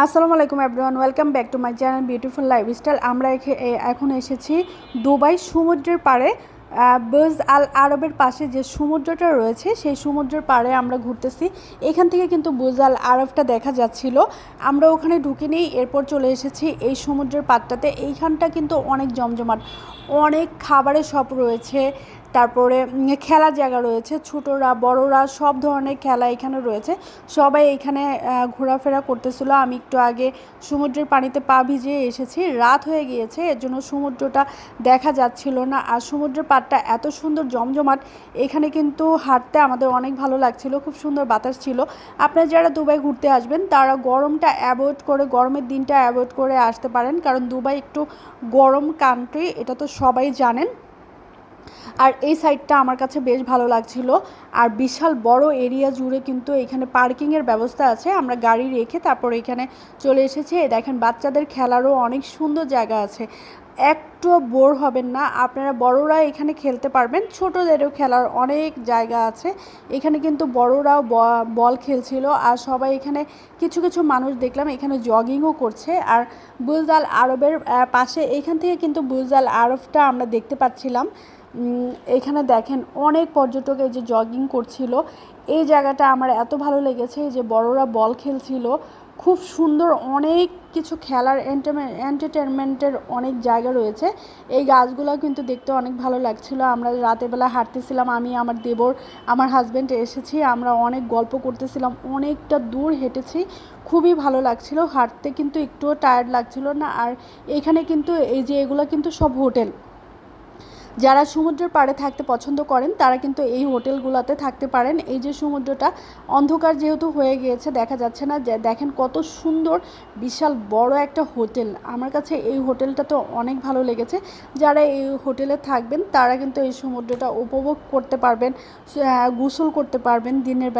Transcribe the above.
আসসালামু আলাইকুম everyone, welcome back to my channel beautiful lifestyle. আমরা এখন এসেছি দুবাই সমুদ্রের পাড়ে। বুর্জ আল আরবের পাশে যে সমুদ্রটা রয়েছে সেই সমুদ্রের পাড়ে আমরা ঘুরতেছি। এখান থেকে কিন্তু বুর্জ আল আরবটা দেখা যাচ্ছিল। আমরা ওখানে ঢুকিনি, এরপর চলে এসেছি এই সমুদ্রের পাড়টাতে। এইখানটা কিন্তু অনেক জমজমাট, অনেক খাবারের শপ রয়েছে, তারপরে খেলার জায়গা রয়েছে, ছোটরা বড়রা সব ধরনের খেলা এখানে রয়েছে। সবাই এখানে ঘোরাফেরা করতেছিল। আমি একটু আগে সমুদ্রের পানিতে পা ভিজিয়ে এসেছি, রাত হয়ে গিয়েছে, এর জন্য সমুদ্রটা দেখা যাচ্ছিল না। আর সমুদ্রের পাড়টা এত সুন্দর জমজমাট, এখানে কিন্তু হাঁটতে আমাদের অনেক ভালো লাগছিল, খুব সুন্দর বাতাস ছিল। আপনারা যারা দুবাই ঘুরতে আসবেন তারা গরমটা অ্যাভয়েড করে, গরমের দিনটা অ্যাভয়েড করে আসতে পারেন, কারণ দুবাই একটু গরম কান্ট্রি, এটা তো সবাই জানেন। আর এই সাইডটা আমার কাছে বেশ ভালো লাগছিল। আর বিশাল বড় এরিয়া জুড়ে কিন্তু এখানে পার্কিংয়ের ব্যবস্থা আছে। আমরা গাড়ি রেখে তারপর এখানে চলে এসেছি। দেখেন বাচ্চাদের খেলারও অনেক সুন্দর জায়গা আছে, একটু বোর হবেন না। আপনারা বড়রা এখানে খেলতে পারবেন, ছোটদেরও খেলার অনেক জায়গা আছে। এখানে কিন্তু বড়রাও বল খেলছিল। আর সবাই এখানে কিছু কিছু মানুষ দেখলাম এখানে জগিংও করছে। আর বুর্জ আল আরবের পাশে এখান থেকে কিন্তু বুর্জ আল আরবটা আমরা দেখতে পাচ্ছিলাম। এখানে দেখেন অনেক পর্যটক এই যে জগিং করছিল। এই জায়গাটা আমার এত ভালো লেগেছে, যে বড়রা বল খেলছিল, খুব সুন্দর। অনেক কিছু খেলার এন্টারটেনমেন্টের অনেক জায়গা রয়েছে। এই গাছগুলো কিন্তু দেখতে অনেক ভালো লাগছিল। আমরা রাতেরবেলা হাঁটতেছিলাম, আমি আমার দেবর আমার হাজব্যান্ড এসেছি, আমরা অনেক গল্প করতেছিলাম, অনেকটা দূর হেঁটেছি, খুবই ভালো লাগছিল হাঁটতে, কিন্তু একটুও টায়ার্ড লাগছিল না। আর এখানে কিন্তু এই যে এগুলো কিন্তু সব হোটেল, যারা সমুদ্রের পাড়ে থাকতে পছন্দ করেন তারা কিন্তু এই হোটেলগুলোতে থাকতে পারেন। এই যে সমুদ্রটা অন্ধকার যেহেতু হয়ে গিয়েছে দেখা যাচ্ছে না, যে দেখেন কত সুন্দর বিশাল বড় একটা হোটেল। আমার কাছে এই হোটেলটা তো অনেক ভালো লেগেছে। যারা এই হোটেলে থাকবেন তারা কিন্তু এই সমুদ্রটা উপভোগ করতে পারবেন, গোসল করতে পারবেন দিনের বেলা।